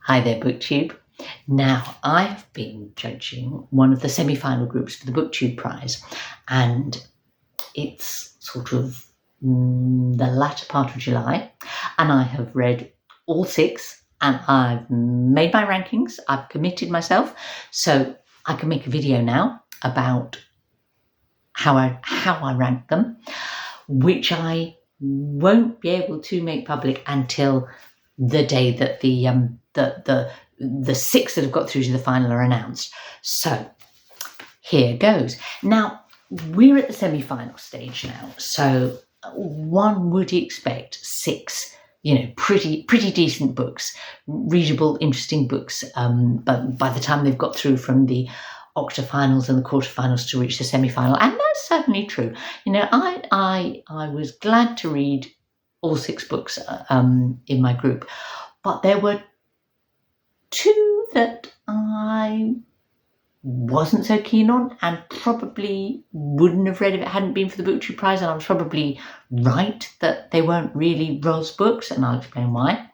Hi there, BookTube. Now, I've been judging one of the semi-final groups for the BookTube Prize, and it's sort of the latter part of July, and I have read all 6, and I've made my rankings. I've committed myself, so I can make a video now about how I rank them, which I won't be able to make public until the day that the 6 that have got through to the final are announced. So here goes. Now, we're at the semi-final stage now, so one would expect 6, pretty decent books, readable, interesting books, but by the time they've got through from the octafinals and the quarterfinals to reach the semi-final, and that's certainly true. I was glad to read all 6 books in my group, but there were 2 that I wasn't so keen on and probably wouldn't have read if it hadn't been for the BookTube Prize, and I was probably right that they weren't really Ros books, and I'll explain why.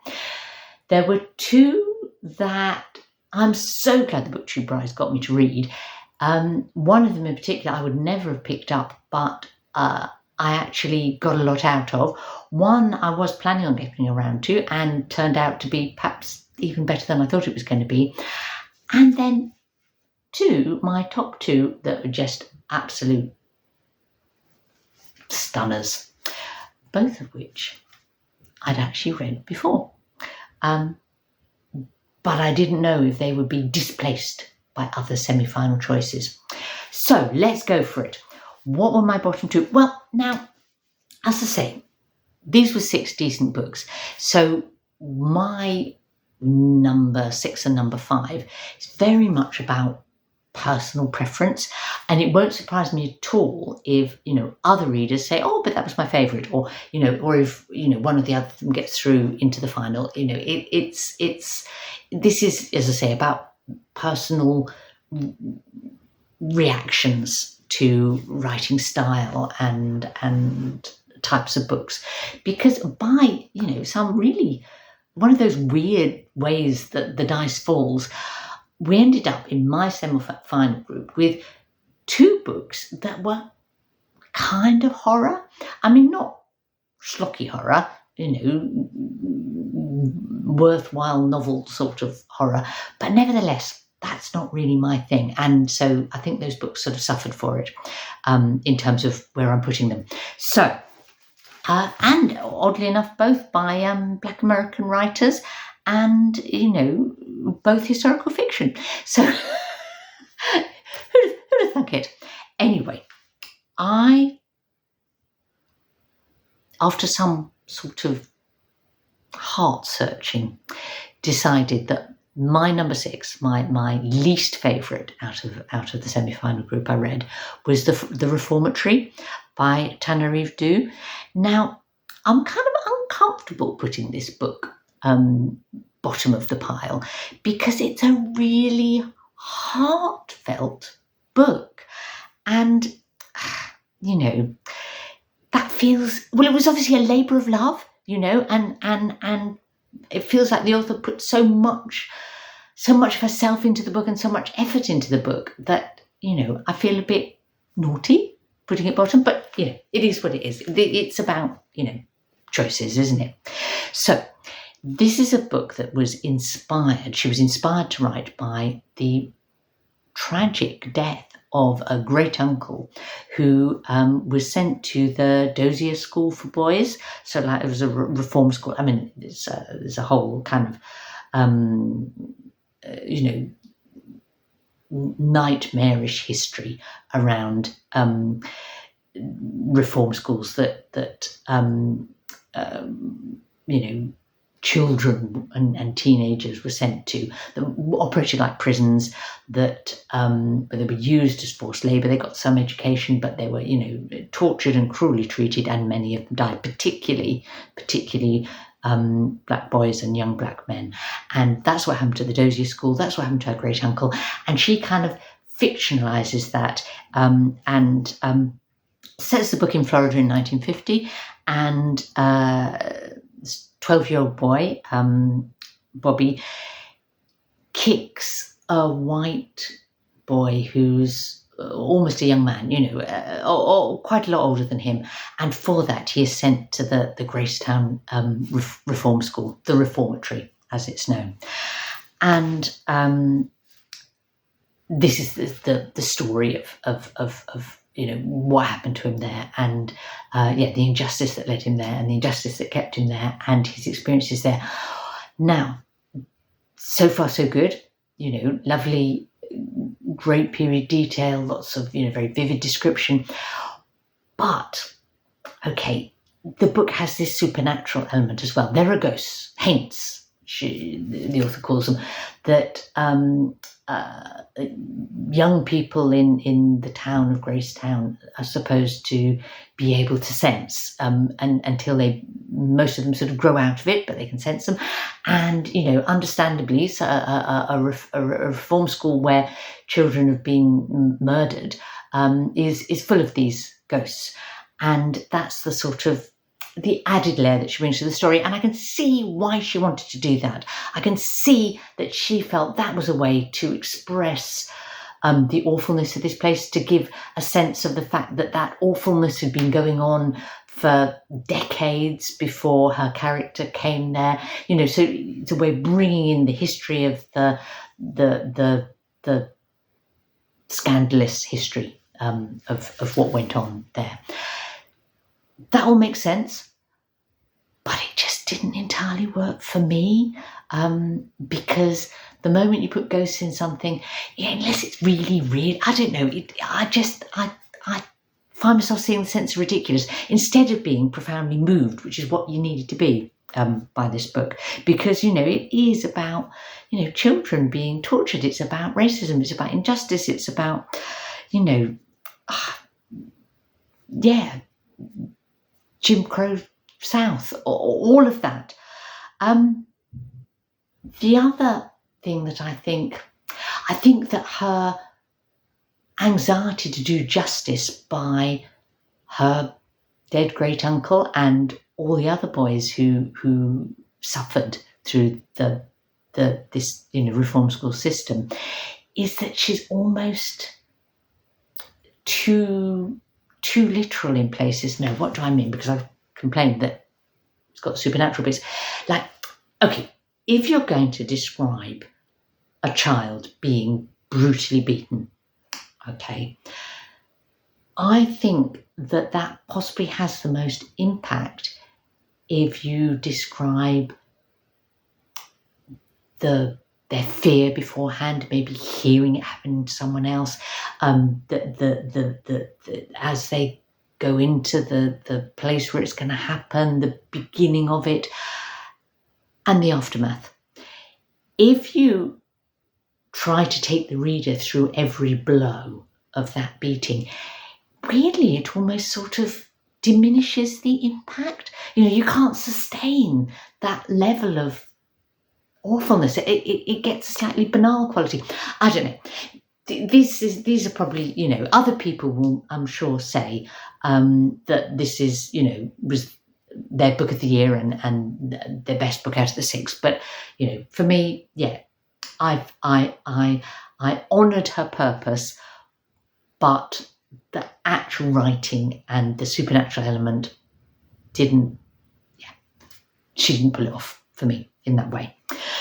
There were 2 that I'm so glad the BookTube Prize got me to read. One of them in particular I would never have picked up, but I actually got a lot out of. One I was planning on getting around to and turned out to be perhaps even better than I thought it was going to be. And then 2, my top 2 that were just absolute stunners, both of which I'd actually read before. But I didn't know if they would be displaced by other semi-final choices. So let's go for it. What were my bottom 2? Well, now, as I say, these were 6 decent books. So my number 6 and number 5 is very much about personal preference, and it won't surprise me at all if other readers say, oh, but that was my favorite, or or if one of the other them gets through into the final. This is, as I say, about personal reactions to writing style and types of books, because by some really one of those weird ways that the dice falls, we ended up in my semi-final group with 2 books that were kind of horror. I mean, not schlocky horror, worthwhile novel sort of horror, but nevertheless, that's not really my thing. And so I think those books sort of suffered for it in terms of where I'm putting them. So, and oddly enough, both by Black American writers, and both historical fiction. So who'd have thunk it? Anyway, after some sort of heart searching, decided that my number 6, my least favourite out of the semi-final group I read, was the Reformatory by Tanarive Due. Now, I'm kind of uncomfortable putting this book bottom of the pile, because it's a really heartfelt book, and that feels, well, it was obviously a labour of love, and it feels like the author put so much of herself into the book and so much effort into the book that I feel a bit naughty putting it bottom, but it is what it is. It's about choices, isn't it? So this is a book that was inspired. She was inspired to write by the tragic death of a great uncle who was sent to the Dozier School for Boys. So, it was a reform school. I mean, there's a whole kind of, nightmarish history around reform schools that children and teenagers were sent to, that operated like prisons, that they were used as forced labour. They got some education, but they were tortured and cruelly treated, and many of them died, particularly black boys and young black men. And that's what happened to the Dozier School. That's what happened to her great uncle, and she kind of fictionalizes that and sets the book in Florida in 1950, and 12-year-old boy, Bobby, kicks a white boy who's almost a young man, or quite a lot older than him, and for that he is sent to the Gracetown reform school, the reformatory as it's known. And this is the story of what happened to him there, and the injustice that led him there, and the injustice that kept him there, and his experiences there. Now, so far so good. Lovely, great period detail, lots of very vivid description. But okay, the book has this supernatural element as well. There are ghosts, haints, the author calls them, that young people in the town of Gracetown are supposed to be able to sense, and until most of them sort of grow out of it, but they can sense them. And understandably, so a reform school where children have been murdered is full of these ghosts, and that's the sort of the added layer that she brings to the story. And I can see why she wanted to do that. I can see that she felt that was a way to express the awfulness of this place, to give a sense of the fact that awfulness had been going on for decades before her character came there. So it's a way of bringing in the history of the scandalous history of what went on there. That all makes sense, but it just didn't entirely work for me, because the moment you put ghosts in something, unless it's really real, I don't know, I find myself seeing the sense of ridiculous instead of being profoundly moved, which is what you needed to be by this book, because it is about children being tortured, it's about racism, it's about injustice, it's about Jim Crow South, all of that. The other thing that I think that her anxiety to do justice by her dead great uncle and all the other boys who suffered through this reform school system is that she's almost too literal in places. No, what do I mean? Because I've complained that it's got supernatural bits. Like, okay, if you're going to describe a child being brutally beaten, okay, I think that possibly has the most impact if you describe their fear beforehand, maybe hearing it happen to someone else, as they go into the place where it's going to happen, the beginning of it, and the aftermath. If you try to take the reader through every blow of that beating, weirdly, it almost sort of diminishes the impact. You can't sustain that level of awfulness. It gets a slightly banal quality. I don't know. These are probably, other people will, I'm sure, say that this is, was their book of the year and their best book out of the 6. But, for me, I honoured her purpose, but the actual writing and the supernatural element she didn't pull it off for me in that way.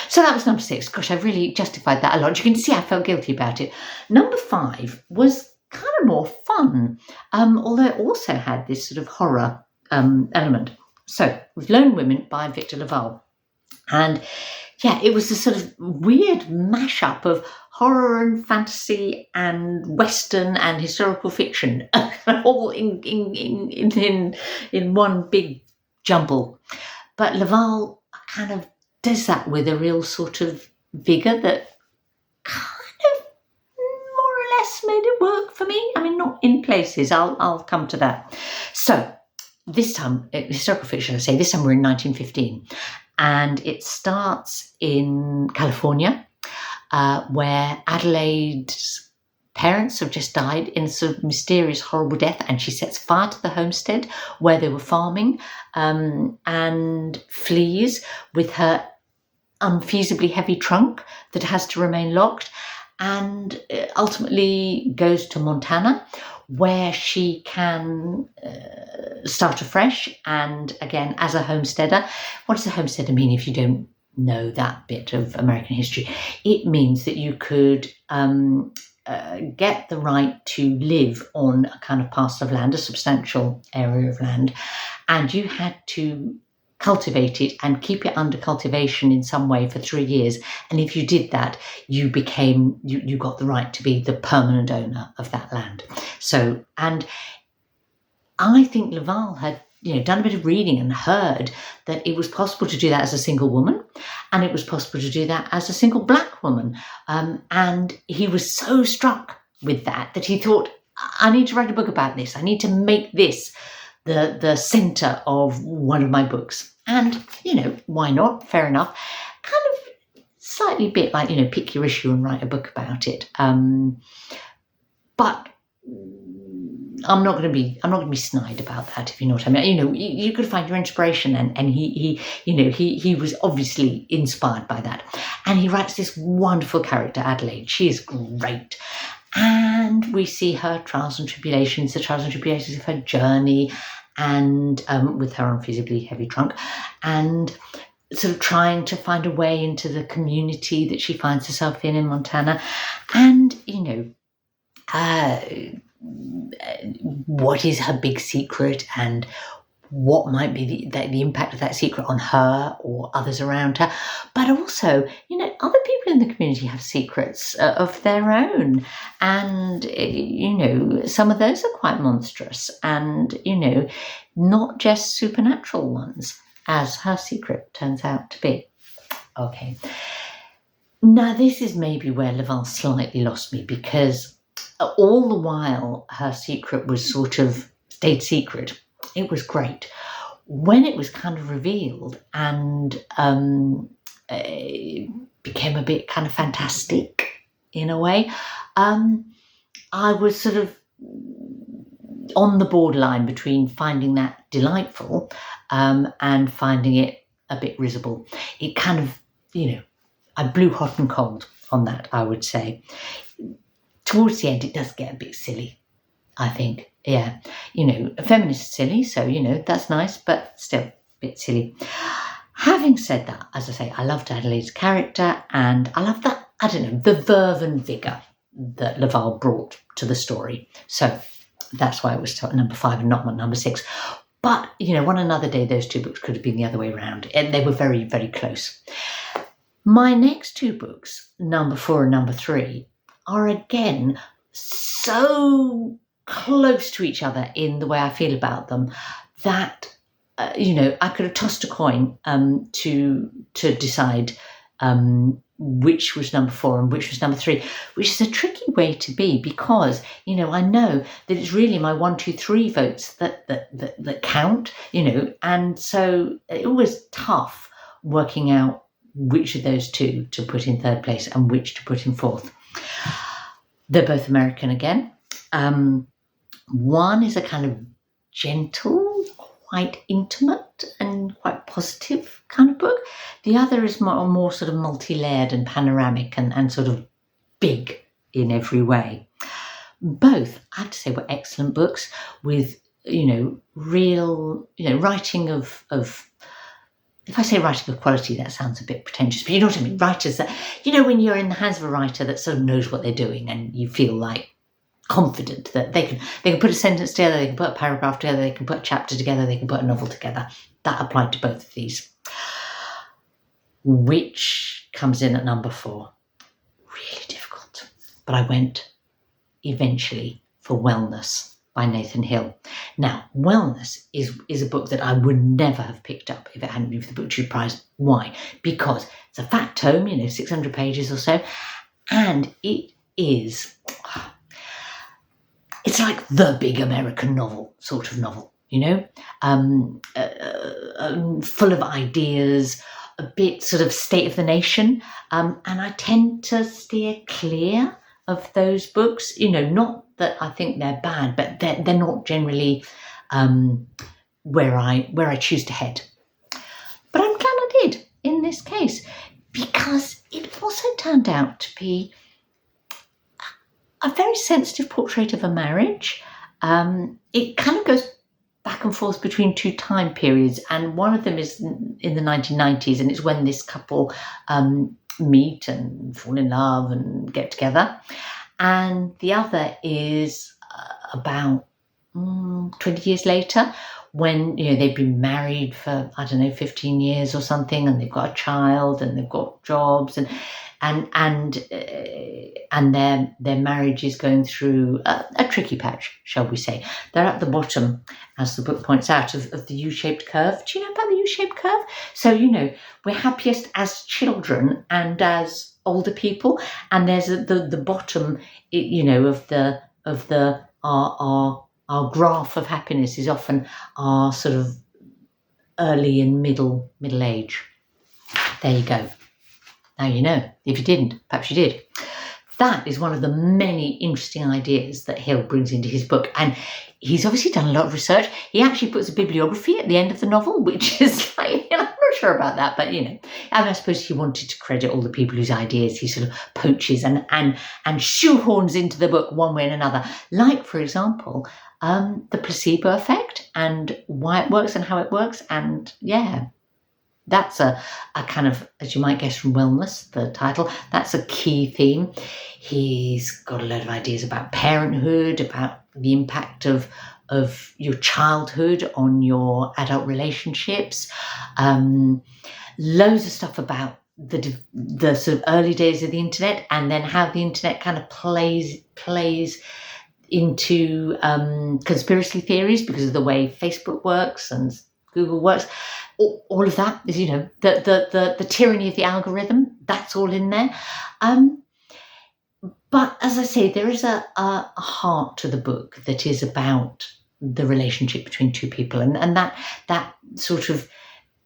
So that was number 6. Gosh, I've really justified that a lot. You can see I felt guilty about it. Number 5 was kind of more fun, although it also had this sort of horror element. So, with Lone Women by Victor LaValle. And it was a sort of weird mashup of horror and fantasy and Western and historical fiction, all in one big jumble. But LaValle kind of does that with a real sort of vigour that kind of more or less made it work for me. I mean, not in places. I'll come to that. So this time, historical fiction, I say, this time we're in 1915. And it starts in California, where Adelaide's parents have just died in a sort of mysterious, horrible death, and she sets fire to the homestead where they were farming, and flees with her unfeasibly heavy trunk that has to remain locked, and ultimately goes to Montana, where she can start afresh. And again, as a homesteader, what does a homesteader mean if you don't know that bit of American history? It means that you could get the right to live on a kind of parcel of land, a substantial area of land, and you had to cultivate it and keep it under cultivation in some way for 3 years. And if you did that, you got the right to be the permanent owner of that land. So, and I think Laval had done a bit of reading and heard that it was possible to do that as a single woman, and it was possible to do that as a single black woman. And he was so struck with that he thought, I need to write a book about this. I need to make this the centre of one of my books. And, why not? Fair enough. Kind of slightly a bit like, pick your issue and write a book about it. But I'm not going to be snide about that, if you know what I mean. You could find your inspiration, and he was obviously inspired by that. And he writes this wonderful character, Adelaide. She is great. And we see her trials and tribulations, the trials and tribulations of her journey, and with her unfeasibly heavy trunk, and sort of trying to find a way into the community that she finds herself in Montana. And, what is her big secret, and what might be the impact of that secret on her or others around her. But also, other people in the community have secrets of their own. And, some of those are quite monstrous and, not just supernatural ones, as her secret turns out to be. Okay. Now, this is maybe where Laval slightly lost me, because all the while her secret was sort of stayed secret. It was great. When it was kind of revealed and became a bit kind of fantastic in a way, I was sort of on the borderline between finding that delightful and finding it a bit risible. It kind of, I blew hot and cold on that, I would say. Towards the end, it does get a bit silly, I think. Yeah, a feminist is silly, so, that's nice, but still a bit silly. Having said that, as I say, I loved Adelaide's character, and I love that, the verve and vigour that Laval brought to the story. So that's why it was number 5 and not number 6. But, one another day, those two books could have been the other way around, and they were very, very close. My next two books, number 4 and number 3, are again so close to each other in the way I feel about them that I could have tossed a coin to decide which was number 4 and which was number 3, which is a tricky way to be, because I know that it's really my 1, 2, 3 votes that count, and so it was tough working out which of those two to put in 3rd place and which to put in 4th. They're both American again. One is a kind of gentle, quite intimate and quite positive kind of book. The other is more sort of multi-layered and panoramic and sort of big in every way. Both, I have to say, were excellent books with, real, writing of if I say writing of quality, that sounds a bit pretentious, but you know what I mean? Writers that, when you're in the hands of a writer that sort of knows what they're doing, and you feel like confident that they can put a sentence together, they can put a paragraph together, they can put a chapter together, they can put a novel together. That applied to both of these. Which comes in at number 4? Really difficult. But I went eventually for Wellness by Nathan Hill. Now, Wellness is a book that I would never have picked up if it hadn't been for the BookTube Prize. Why? Because it's a fat tome, 600 pages or so, and it is, it's like the big American novel, sort of novel, full of ideas, a bit sort of state of the nation, and I tend to steer clear of those books, not that I think they're bad, but they're not generally where I choose to head. But I'm glad I did in this case, because it also turned out to be a very sensitive portrait of a marriage. It kind of goes back and forth between two time periods, and one of them is in the 1990s, and it's when this couple meet and fall in love and get together. And the other is about 20 years later, when they've been married for 15 years or something, and they've got a child and they've got jobs, and their marriage is going through a tricky patch, shall we say. They're at the bottom, as the book points out, of the U-shaped curve. Do you know about the U-shaped curve? So we're happiest as children and as older people, and there's the bottom, of our graph of happiness is often our sort of early and middle age. There you go. Now you know. If you didn't, perhaps you did. That is one of the many interesting ideas that Hill brings into his book. And he's obviously done a lot of research. He actually puts a bibliography at the end of the novel, which is like, I'm not sure about that, but I suppose he wanted to credit all the people whose ideas he sort of poaches and shoehorns into the book one way and another. Like, for example, the placebo effect and why it works and how it works. And that's a kind of, as you might guess from Wellness, the title, that's a key theme. He's got a load of ideas about parenthood, about the impact of your childhood on your adult relationships. Loads of stuff about the sort of early days of the internet, and then how the internet kind of plays into conspiracy theories because of the way Facebook works and Google works. All of that is, the tyranny of the algorithm. That's all in there. But as I say, there is a heart to the book that is about the relationship between two people, and that sort of,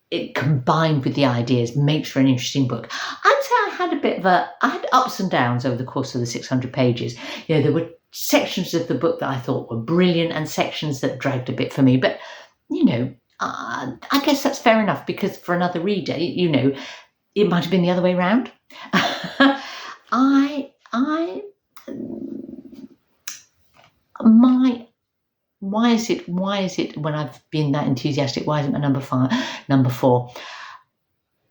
it combined with the ideas makes for an interesting book. I'd say I had ups and downs over the course of the 600 pages. There were sections of the book that I thought were brilliant and sections that dragged a bit for me. But I guess that's fair enough, because for another reader, it might have been the other way around. Why is it when I've been that enthusiastic, why isn't my number 4?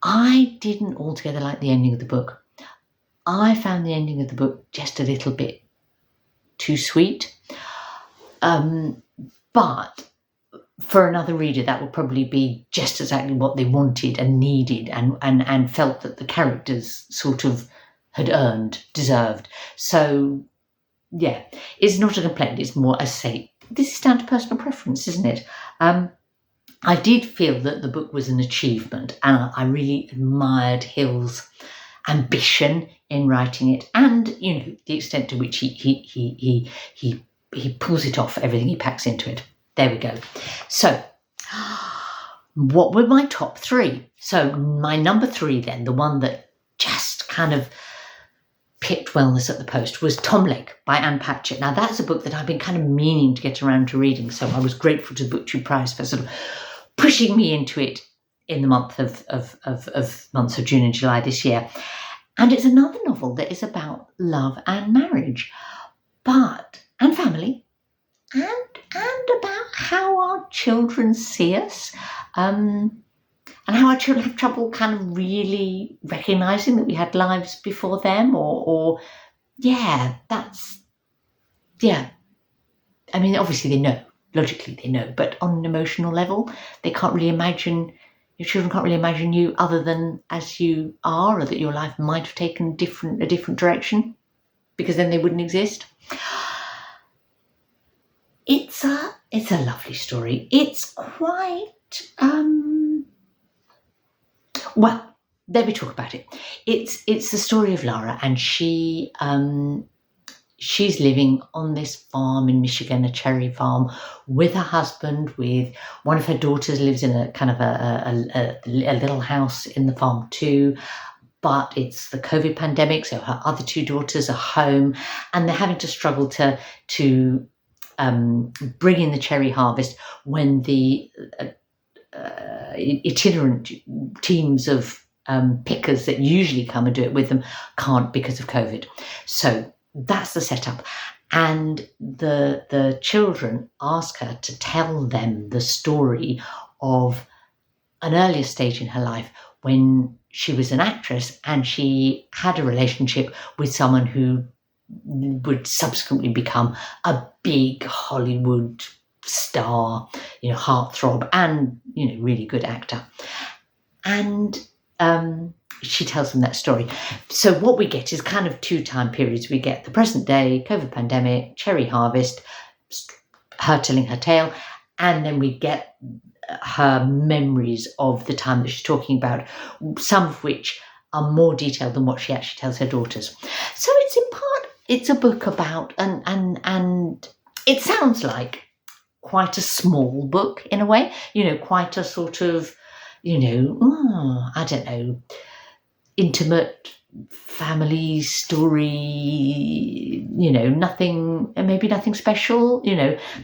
I didn't altogether like the ending of the book. I found the ending of the book just a little bit too sweet. But for another reader, that would probably be just exactly what they wanted and needed, and felt that the characters sort of had deserved. So, it's not a complaint. It's more, I say, this is down to personal preference, isn't it? I did feel that the book was an achievement, and I really admired Hill's ambition in writing it, and the extent to which he pulls it off, everything he packs into it. There we go. So, what were my top 3? So, my number 3 then, the one that just kind of pipped Wellness at the post, was Tom Lake by Anne Patchett. Now, that's a book that I've been kind of meaning to get around to reading, so I was grateful to the BookTube Prize for sort of pushing me into it in the months of June and July this year. And it's another novel that is about love and marriage, and family, and about how our children see us, and how our children have trouble kind of really recognising that we had lives before them, I mean, obviously they know, logically they know, but on an emotional level, your children can't really imagine you other than as you are, or that your life might have taken a different direction, because then they wouldn't exist. It's a lovely story. It's quite, well, let me talk about it. It's the story of Lara, and she's living on this farm in Michigan, a cherry farm, with her husband, with one of her daughters lives in a kind of a little house in the farm too. But it's the COVID pandemic, so her other 2 daughters are home, and they're having to struggle to bring in the cherry harvest when the itinerant teams of pickers that usually come and do it with them can't because of COVID. So that's the setup. And the children ask her to tell them the story of an earlier stage in her life when she was an actress and she had a relationship with someone who would subsequently become a big Hollywood star, heartthrob and, really good actor. And she tells them that story. So what we get is kind of 2 time periods. We get the present day, COVID pandemic, cherry harvest, her telling her tale, and then we get her memories of the time that she's talking about, some of which are more detailed than what she actually tells her daughters. So it's in part, it's a book about, and it sounds like quite a small book in a way, quite a sort of, I don't know, intimate family story, maybe nothing special,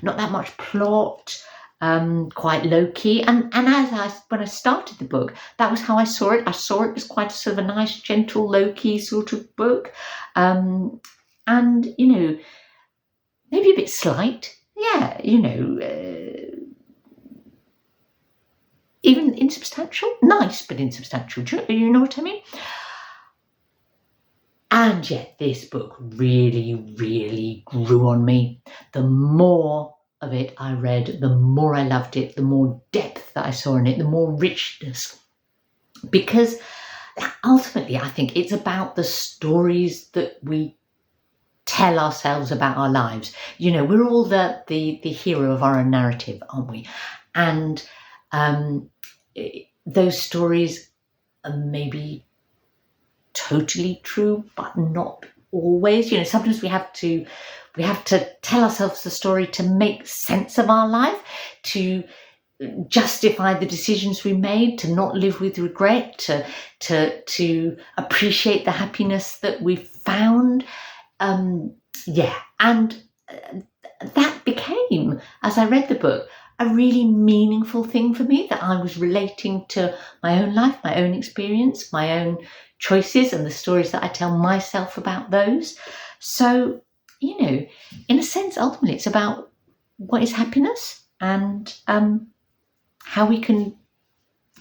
not that much plot, quite low key. And when I started the book, that was how I saw it. I saw it as quite a sort of a nice, gentle, low key sort of book. And, maybe a bit slight. Yeah, even insubstantial, nice, but insubstantial. You know what I mean? And yet this book really, really grew on me. The more of it I read, the more I loved it, the more depth that I saw in it, the more richness. Because ultimately, I think it's about the stories that we tell ourselves about our lives. We're all the hero of our own narrative, aren't we? And those stories are maybe totally true, but not always. Sometimes we have to tell ourselves the story to make sense of our life, to justify the decisions we made, to not live with regret, to appreciate the happiness that we found. And that became, as I read the book, a really meaningful thing for me, that I was relating to my own life, my own experience, my own choices, and the stories that I tell myself about those. So, in a sense, ultimately, it's about what is happiness and how we can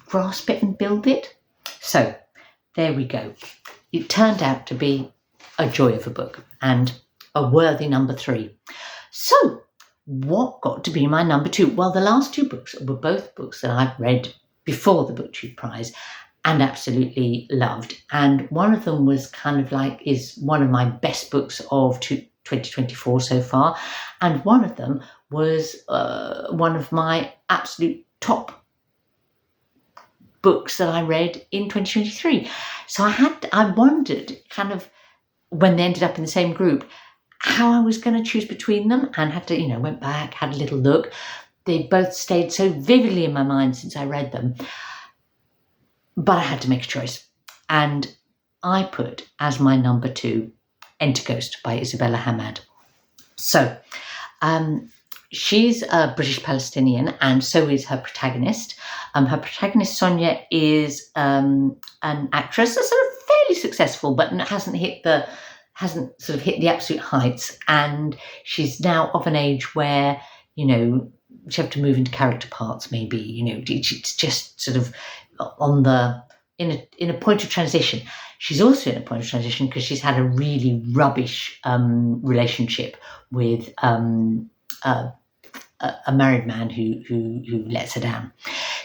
grasp it and build it. So, there we go. It turned out to be a joy of a book and a worthy number 3. So, what got to be my number 2? Well, the last 2 books were both books that I've read before the BookTube Prize and absolutely loved. And one of them was is one of my best books of 2024 so far. And one of them was one of my absolute top books that I read in 2023. So I wondered when they ended up in the same group, how I was going to choose between them, and had to, went back, had a little look. They both stayed so vividly in my mind since I read them. But I had to make a choice. And I put as my number 2, Enter Ghost by Isabella Hamad. So she's a British Palestinian, and so is her protagonist. Her protagonist, Sonia, is an actress, a sort of fairly successful, but hasn't sort of hit the absolute heights. And she's now of an age where, she have to move into character parts, maybe, it's just sort of in a point of transition. She's also in a point of transition because she's had a really rubbish relationship with a married man who lets her down.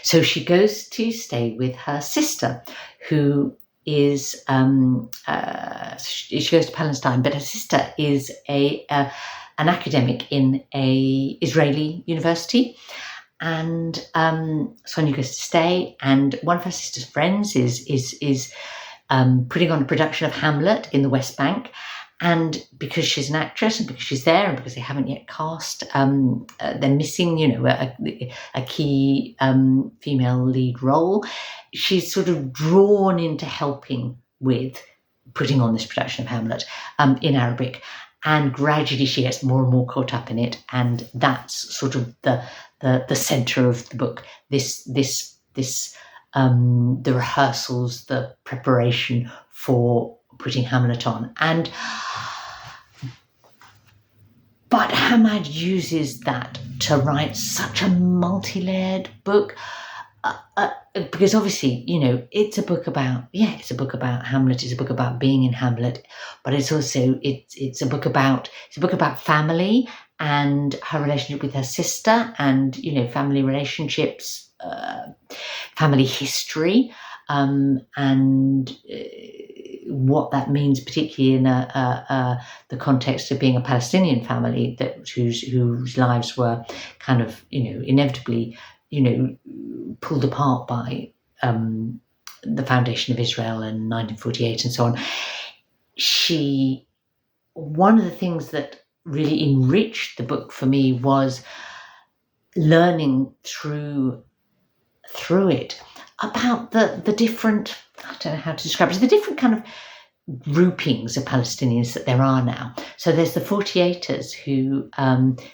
So she goes to stay with her sister, who is she goes to Palestine, but her sister is an academic in a Israeli university. And Sonia goes to stay, and one of her sister's friends is putting on a production of Hamlet in the West Bank. And because she's an actress, and because she's there, and because they haven't yet cast, they're missing, a key female lead role. She's sort of drawn into helping with putting on this production of Hamlet in Arabic. And gradually she gets more and more caught up in it. And that's sort of the centre of the book. This the rehearsals, the preparation for putting Hamlet on. But Hamad uses that to write such a multi-layered book. Because obviously, it's a book about Hamlet. It's a book about being in Hamlet, but it's also it's a book about family and her relationship with her sister, and family relationships, family history, and what that means, particularly in the context of being a Palestinian family whose lives were kind of inevitably pulled apart by the foundation of Israel in 1948 and so on. One of the things that really enriched the book for me was learning through it about the different, I don't know how to describe it, the different kind of groupings of Palestinians that there are now. So there's the 48ers who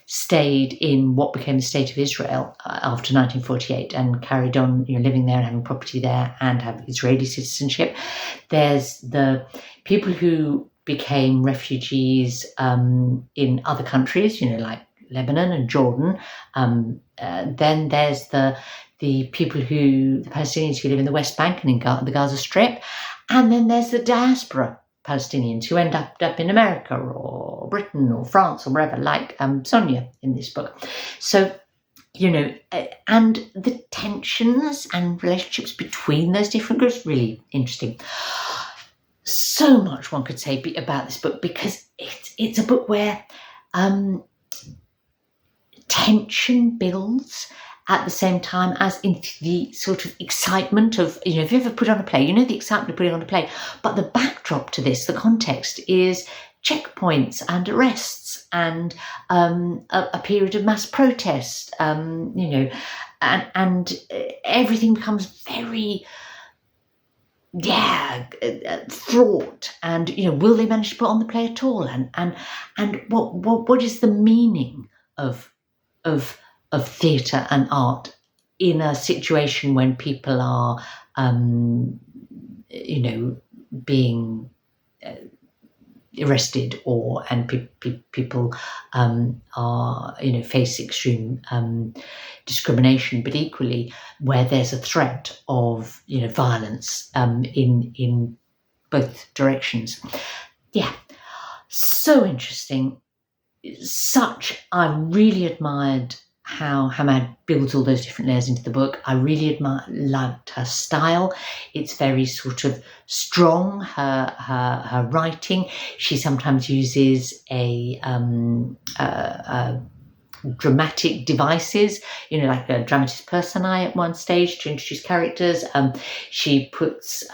stayed in what became the State of Israel after 1948 and carried on living there and having property there and have Israeli citizenship. There's the people who became refugees in other countries, like Lebanon and Jordan. Then there's the Palestinians who live in the West Bank and in the Gaza Strip. And then there's the diaspora Palestinians who end up in America or Britain or France or wherever, like Sonia in this book. So, and the tensions and relationships between those different groups, really interesting. So much one could say about this book, because it's a book where tension builds at the same time as in the sort of excitement of, if you ever put on a play, the excitement of putting on a play. But the backdrop to this, the context, is checkpoints and arrests and a period of mass protest, and everything becomes very, fraught. And, will they manage to put on the play at all? And what is the meaning of theatre and art in a situation when people are, being arrested and people are, face extreme discrimination, but equally where there's a threat of, violence in both directions. Yeah, so interesting. I really admired how Hamad builds all those different layers into the book. I really liked her style. It's very sort of strong, her writing. She sometimes uses a dramatic devices, like a dramatis personae at one stage to introduce characters. She puts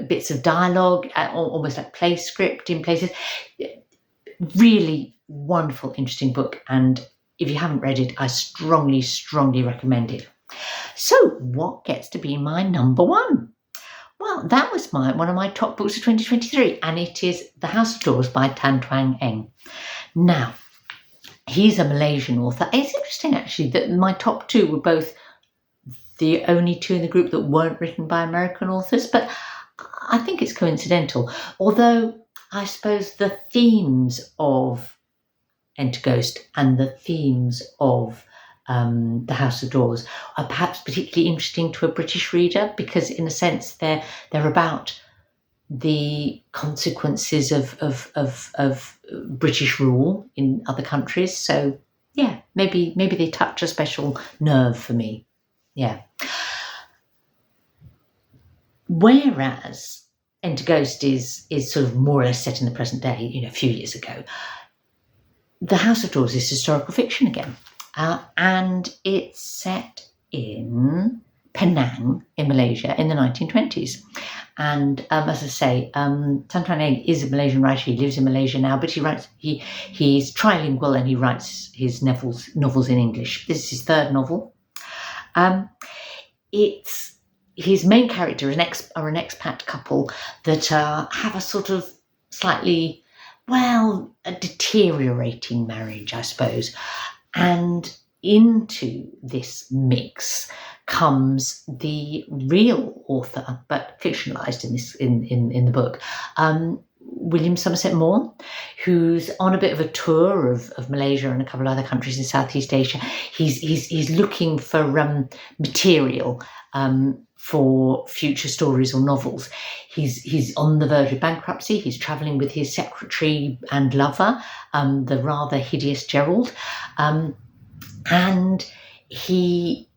bits of dialogue, almost like play script in places. Really wonderful, interesting book, and if you haven't read it, I strongly, strongly recommend it. So, what gets to be my number one? Well, that was one of my top books of 2023, and it is The House of Doors by Tan Tuan Eng. Now, he's a Malaysian author. It's interesting, actually, that my top two were both the only two in the group that weren't written by American authors, but I think it's coincidental. Although, I suppose the themes of Enter Ghost and the themes of The House of Doors are perhaps particularly interesting to a British reader, because in a sense they're about the consequences of British rule in other countries. So yeah, maybe they touch a special nerve for me. Yeah. Whereas Enter Ghost is sort of more or less set in the present day, a few years ago. The House of Doors is historical fiction again, and it's set in Penang in Malaysia in the 1920s. And as I say, Tan Tuan Eng is a Malaysian writer. He lives in Malaysia now, but he's trilingual and he writes his novels in English. This is his third novel. His main character are an expat couple that have a sort of slightly, a deteriorating marriage, I suppose. And into this mix comes the real author, but fictionalized in the book, William Somerset Maugham, who's on a bit of a tour of Malaysia and a couple of other countries in Southeast Asia. He's looking for material for future stories or novels. He's on the verge of bankruptcy. He's travelling with his secretary and lover, the rather hideous Gerald, and he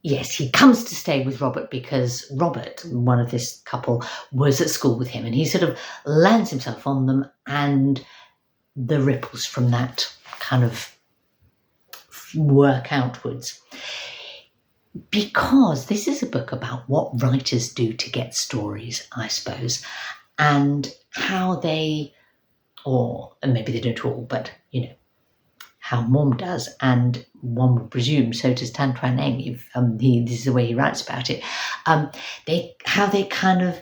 comes to stay with Robert because Robert, one of this couple, was at school with him, and he sort of lands himself on them, and the ripples from that kind of work outwards. Because this is a book about what writers do to get stories, I suppose, and how they, or maybe they don't all, but how Maugham does, and one would presume so does Tan Tran Eng, if this is the way he writes about it. How they kind of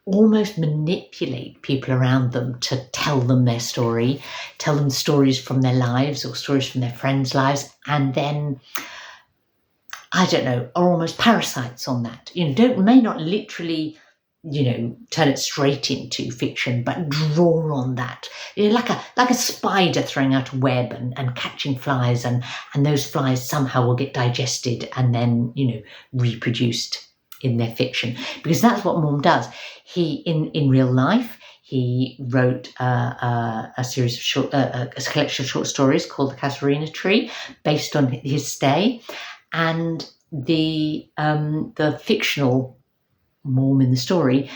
almost manipulate people around them to tell them their story, tell them stories from their lives or stories from their friends' lives, and then, I don't know, are almost parasites on that. May not literally, turn it straight into fiction, but draw on that. Like a spider throwing out a web and catching flies, and those flies somehow will get digested and then, reproduced in their fiction. Because that's what Maugham does. He, in real life, he wrote a series of a collection of short stories called The Casuarina Tree, based on his stay. And the fictional Maugham in the story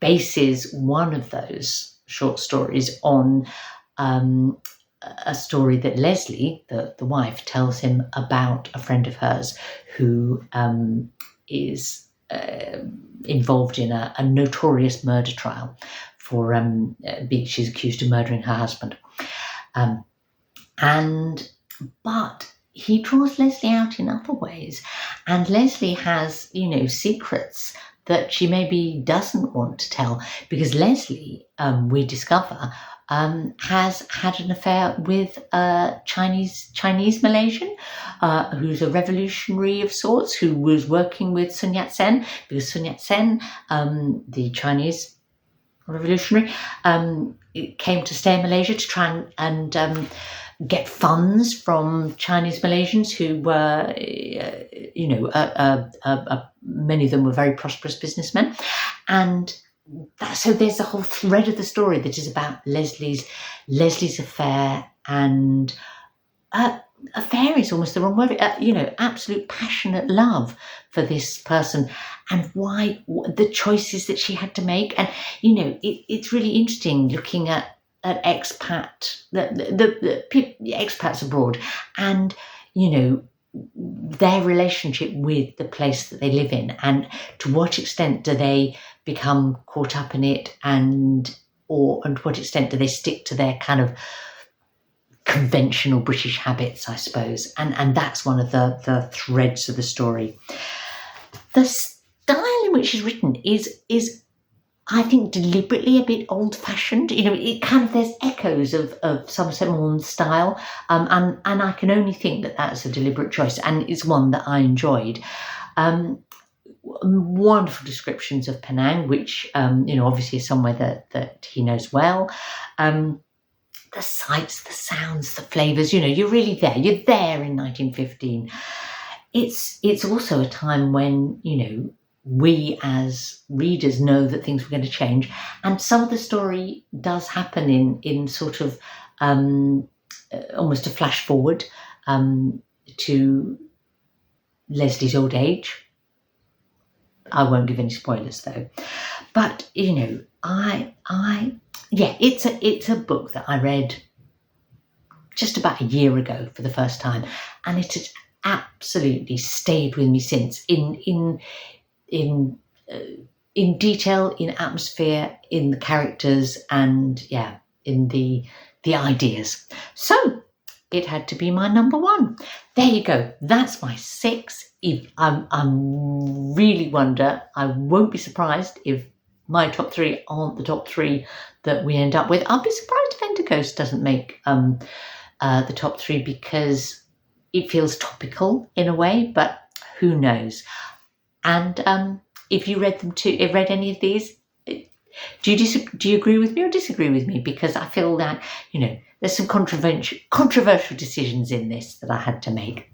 bases one of those short stories on a story that Leslie, the wife, tells him about a friend of hers who is involved in a notorious murder trial for she's accused of murdering her husband. But he draws Leslie out in other ways, and Leslie has, secrets that she maybe doesn't want to tell, because Leslie, we discover, has had an affair with a Chinese Malaysian, who's a revolutionary of sorts, who was working with Sun Yat-sen, because Sun Yat-sen, the Chinese revolutionary, came to stay in Malaysia to try and get funds from Chinese Malaysians who were, many of them were very prosperous businessmen. And so there's a whole thread of the story that is about Leslie's affair, and affair is almost the wrong word, absolute passionate love for this person, and why the choices that she had to make. And, it's really interesting looking at expat, the expats abroad, and their relationship with the place that they live in, and to what extent do they become caught up in it, and to what extent do they stick to their kind of conventional British habits, I suppose. And that's one of the threads of the story. The style in which it's written is I think deliberately a bit old-fashioned. It kind of, there's echoes of Somerset Maugham's style, and I can only think that that's a deliberate choice, and it's one that I enjoyed. Wonderful descriptions of Penang, which obviously is somewhere that he knows well. The sights, the sounds, the flavours. You're really there. You're there in 1915. It's also a time when we as readers know that things were going to change, and some of the story does happen in sort of almost a flash forward to Leslie's old age. I won't give any spoilers though, but it's a book that I read just about a year ago for the first time, and it has absolutely stayed with me since, in detail, in atmosphere, in the characters, and in the ideas. So it had to be my number one. There you go. That's my 6. I really wonder, I won't be surprised if my top 3 aren't the top 3 that we end up with. I'll be surprised if Endercoast doesn't make the top 3, because it feels topical in a way, but who knows? And if you read them too, read any of these, do you agree with me or disagree with me? Because I feel that, there's some controversial decisions in this that I had to make.